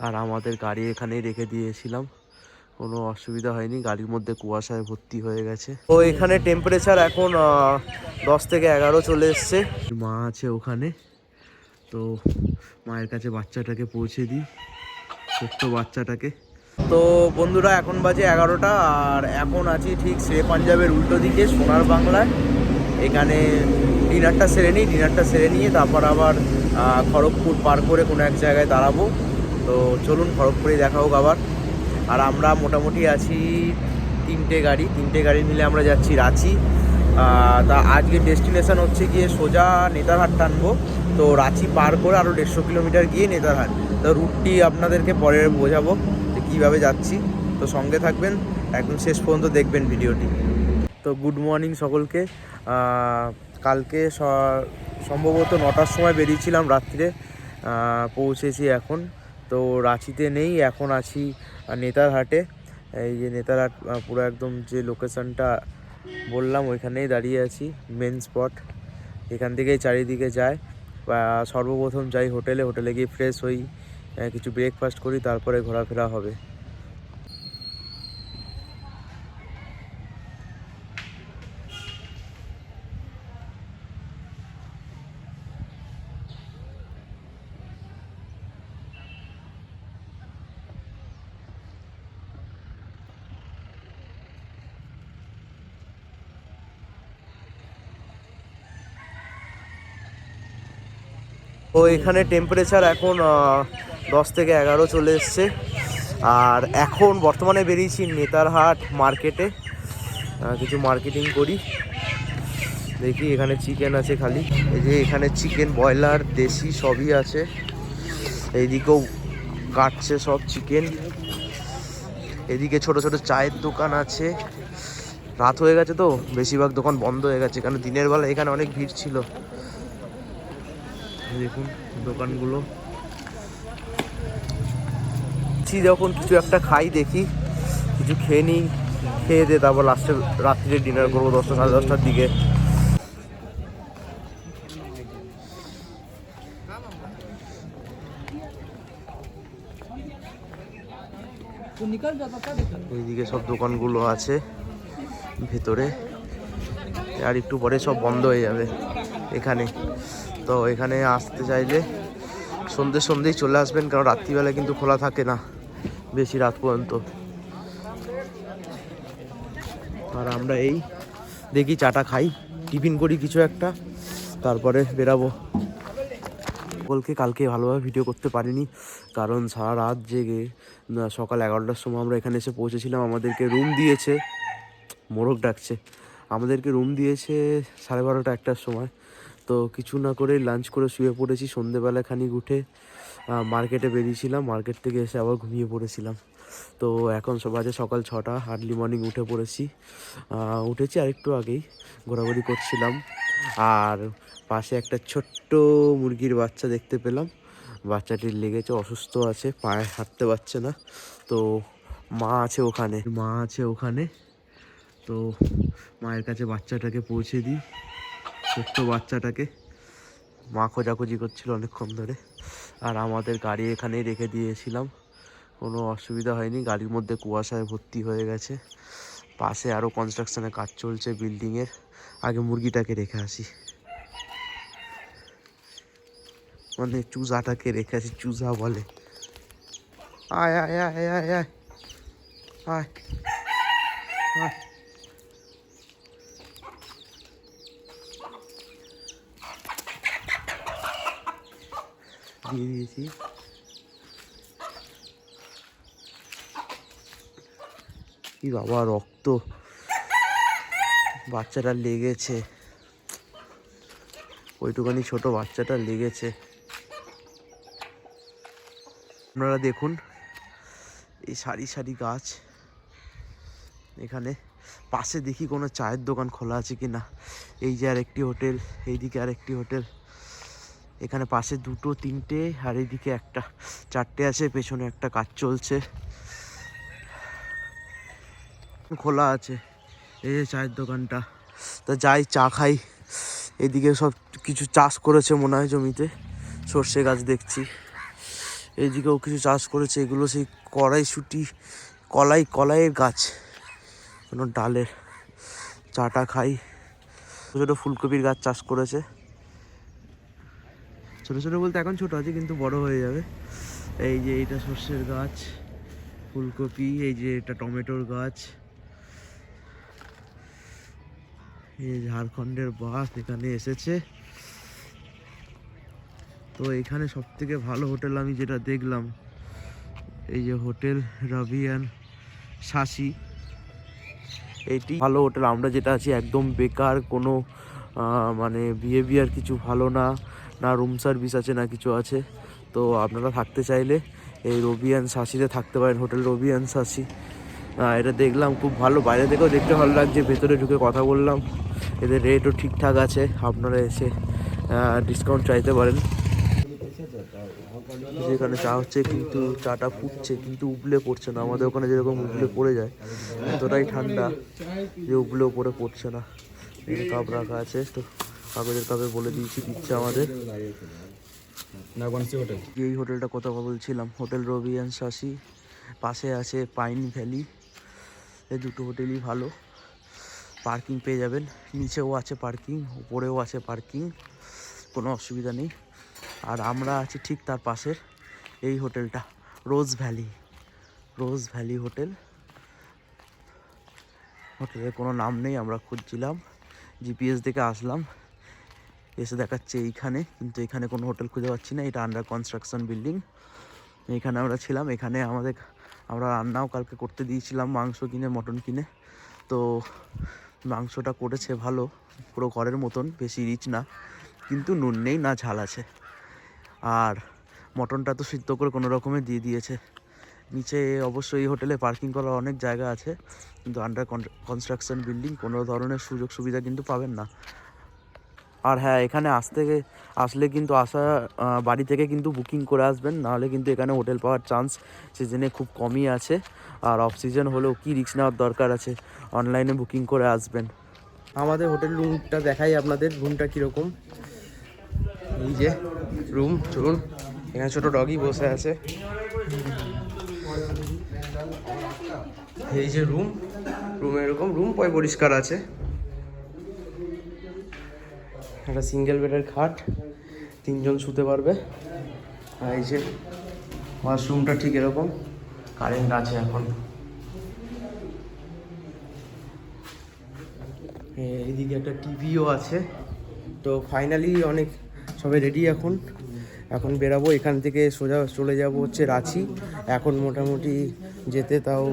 আর আমাদের গাড়ি এখানেই রেখে দিয়েছিলাম, কোনো অসুবিধা হয়নি। গাড়ির মধ্যে কুয়াশায় ভর্তি হয়ে গেছে। তো এখানে টেম্পারেচার এখন 10 থেকে 11 চলে এসছে। মা আছে ওখানে, তো মায়ের কাছে বাচ্চাটাকে পৌঁছে দিই, ছোট্ট বাচ্চাটাকে। তো বন্ধুরা এখন বাজে 11টা, আর এখন আছি ঠিক শেরে পাঞ্জাবের উল্টো দিকে সোনার বাংলায়। এখানে ডিনারটা সেরে নিয়ে তারপর আবার খড়গপুর পার করে কোনো এক জায়গায় দাঁড়াবো। তো চলুন খড়গপুরে দেখা হোক আবার। আর আমরা মোটামুটি আছি তিনটে গাড়ি মিলে আমরা যাচ্ছি রাঁচি। তা আজকে ডেস্টিনেশন হচ্ছে গিয়ে সোজা নেতারহাট টানবো। তো রাঁচি পার করে আরও 150 কিলোমিটার গিয়ে নেতারহাট। তো রুটটি আপনাদেরকে পরে বোঝাবো যে কীভাবে যাচ্ছি। তো সঙ্গে থাকবেন, একদম শেষ পর্যন্ত দেখবেন ভিডিওটি। তো গুড মর্নিং সকলকে। কালকে সম্ভবত 9টার সময় বেরিয়েছিলাম রাত্রে, পৌঁছেছি এখন। তো রাঁচিতে নেই, এখন আছি নেতারহাটে। এই যে নেতারহাট পুরো একদম যে লোকেশনটা বললাম ওইখানেই দাঁড়িয়ে আছি, মেন স্পট। এখান থেকেই চারিদিকে যায়। সর্বপ্রথম যাই হোটেলে গিয়ে ফ্রেশ হই, কিছু ব্রেকফাস্ট করি, তারপরে ঘোরাফেরা হবে। তো এখানে টেম্পারেচার এখন 10 থেকে 11 চলে এসছে। আর এখন বর্তমানে বেরিয়েছি নেতারহাট মার্কেটে, কিছু মার্কেটিং করি। দেখি এখানে চিকেন আছে খালি, এই যে এখানে চিকেন ব্রয়লার দেশি সবই আছে। এইদিকেও কাটছে সব চিকেন। এদিকে ছোট ছোট চায়ের দোকান আছে। রাত হয়ে গেছে তো বেশিরভাগ দোকান বন্ধ হয়ে গেছে, কারণ দিনের বেলা এখানে অনেক ভিড় ছিল। দেখুন দোকানগুলো। যখন কিছু একটা খাই, দেখি কিছু খেয়ে নিই, খেয়ে দিয়ে তারপর লাস্টে রাত্রিরে ডিনার করবো 10টা সাড়ে 10টার দিকে। এইদিকে সব দোকানগুলো আছে ভেতরে, আর একটু পরে সব বন্ধ হয়ে যাবে এখানে। তো এখানে আসতে চাইলে সন্ধ্যেই চলে আসবেন, কারণ রাত্রিবেলা কিন্তু খোলা থাকে না বেশি রাত পর্যন্ত। আর আমরা এই দেখি চাটা খাই, টিফিন করি কিছু একটা, তারপরে বেরাবো। কালকে ভালোভাবে ভিডিও করতে পারিনি, কারণ সারা রাত জেগে সকাল 11টার সময় আমরা এখানে এসে পৌঁছেছিলাম। আমাদেরকে রুম দিয়েছে, মোরগ ডাকছে, আমাদেরকে রুম দিয়েছে 12:30 1টার সময়। তো কিছু না করে লাঞ্চ করে শুয়ে পড়েছি। সন্ধেবেলা খানিক উঠে মার্কেটে বেরিয়েছিলাম, মার্কেট থেকে এসে আবার ঘুমিয়ে পড়েছিলাম। তো এখন বাজে সকাল 6টা, আর্লি মর্নিং উঠেছি আর একটু আগেই ঘোরাঘুরি করছিলাম। আর পাশে একটা ছোট্ট মুরগির বাচ্চা দেখতে পেলাম। বাচ্চাটির লেগেছে, অসুস্থ আছে, পায়ে হাঁটতে পারছে না। তো মা আছে ওখানে, তো মায়ের কাছে বাচ্চাটাকে পৌঁছে দিই, ছোট্ট বাচ্চাটাকে। মা খোঁজাখুঁজি করছিল অনেকক্ষণ ধরে। আর আমাদের গাড়ি এখানেই রেখে দিয়েছিলাম, কোনো অসুবিধা হয়নি। গাড়ির মধ্যে কুয়াশায় ভর্তি হয়ে গেছে। পাশে আরও কনস্ট্রাকশনের কাজ চলছে বিল্ডিংয়ের। আগে মুরগিটাকে রেখে আসি, মানে চুজাটাকে রেখে আসি, চুজা বলে। আয় আয় আয় আয় আয় আয় আয় আয়। দিয়ে দিয়েছি। কি বাবা, রক্ত, বাচ্চাটা লেগেছে, ওইটুখানি ছোট বাচ্চাটা লেগেছে। আপনারা দেখুন এই সারি সারি গাছ। এখানে পাশে দেখি কোনো চায়ের দোকান খোলা আছে কি না। এই যে আরেকটি হোটেল, এইদিকে আরেকটি হোটেল। এখানে পাশে 2 3টে, আর এইদিকে একটা, 4টে আছে। পেছনে একটা কাজ চলছে, খোলা আছে। এই যে চায়ের দোকানটা, তা যাই চা খাই। এদিকে সব কিছু চাষ করেছে মনে হয় জমিতে, সর্ষে গাছ দেখছি। এইদিকেও কিছু চাষ করেছে, এগুলো সেই কড়াইশুঁটি কলাইয়ের গাছ, কোনো ডালের চাটা খাই। ছোটো ছোটো ফুলকপির গাছ চাষ করেছে, ছোটো ছোটো বলতে এখন ছোটো আছে কিন্তু বড় হয়ে যাবে। এই যে এইটা সর্ষের গাছ, ফুলকপি, এই যে এটা টমেটোর গাছ, এই ঝাড়খণ্ডের বাস এখানে এসেছে। তো এখানে সব থেকে ভালো হোটেল আমি যেটা দেখলাম, এই যে হোটেল রবি অ্যান্ড শাসি, এইটি ভালো হোটেল। আমরা যেটা আছি একদম বেকার, কোনো মানে বিহেভিয়ার কিছু ভালো না, না রুম সার্ভিস আছে না কিছু আছে। তো আপনারা থাকতে চাইলে এই রবি অ্যান্ড শাসিতে থাকতে পারেন, হোটেল রবি অ্যান্ড শাসি। এটা দেখলাম খুব ভালো, বাইরে থেকেও দেখতে ভালো লাগছে, ভেতরে ঢুকে কথা বললাম, এদের রেটও ঠিকঠাক আছে, আপনারা এসে ডিসকাউন্ট চাইতে পারেন। যেখানে চা হচ্ছে কিন্তু চাটা ফুটছে কিন্তু উবলে পড়ছে না, আমাদের ওখানে যেরকম উবলে পড়ে যায়, এতটাই ঠান্ডা যে উবলেও পড়ে পড়ছে না। এই কাপ রাখা আছে, তো কাগজের কাপে বলে দিয়েছি দিচ্ছে আমাদের। এই হোটেলটা কথা বলছিলাম, হোটেল রবি অ্যান্ড শাসি, পাশে আছে পাইন ভ্যালি। এই দুটো হোটেলই ভালো, পার্কিং পেয়ে যাবেন, নিচেও আছে পার্কিং, উপরেও আছে পার্কিং, কোনো অসুবিধা নেই। আর আমরা আছি ঠিক তার পাশের এই হোটেলটা, রোজ ভ্যালি হোটেল। হোটেলের কোনো নাম নেই, আমরা খুঁজছিলাম, জিপিএস দেখে আসলাম, এসে দেখাচ্ছে এইখানে, কিন্তু এখানে কোনো হোটেল খুঁজে পাচ্ছি না। এটা আন্ডার কনস্ট্রাকশন বিল্ডিং, এইখানে আমরা ছিলাম। এখানে আমরা রান্নাও কালকে করতে দিয়েছিলাম, মাংস কিনে মটন কিনে। তো মাংসটা করেছে ভালো, পুরো ঘরের মতন, বেশি রিচ না, কিন্তু নুন নেই না ঝাল আছে। আর মটনটা তো সিদ্ধ করে কোনো রকমে দিয়ে দিয়েছে। নিচে অবশ্যই এই হোটেলে পার্কিং করার অনেক জায়গা আছে, কিন্তু আন্ডার কনস্ট্রাকশন বিল্ডিং, কোনো ধরনের সুযোগ সুবিধা কিন্তু পাবেন না। আর হ্যাঁ, এখানে আসলে কিন্তু বাড়ি থেকে কিন্তু বুকিং করে আসবেন, নাহলে কিন্তু এখানে হোটেল পাওয়ার চান্স সিজনে খুব কমই আছে। আর অফ সিজন হলেও কি রিস্ক নেওয়ার দরকার আছে, অনলাইনে বুকিং করে আসবেন। আমাদের হোটেল রুমটা দেখাই আপনাদের, রুমটা কীরকম। এই যে রুম, চলুন, এখানে ছোটো ডগি বসে আছে। এই যে রুম এরকম রুম পরিষ্কার আছে, একটা সিঙ্গেল বেডের খাট, 3 জন শুতে পারবে। আর এই যে ওয়াশরুমটা ঠিক এরকম, কারেন্ট আছে এখন। এইদিকে একটা টিভিও আছে। তো ফাইনালি সবাই রেডি, এখন বেরাবো এখান থেকে, সোজা চলে যাব হচ্ছে রাঁচি। এখন মোটামুটি যেতে তাও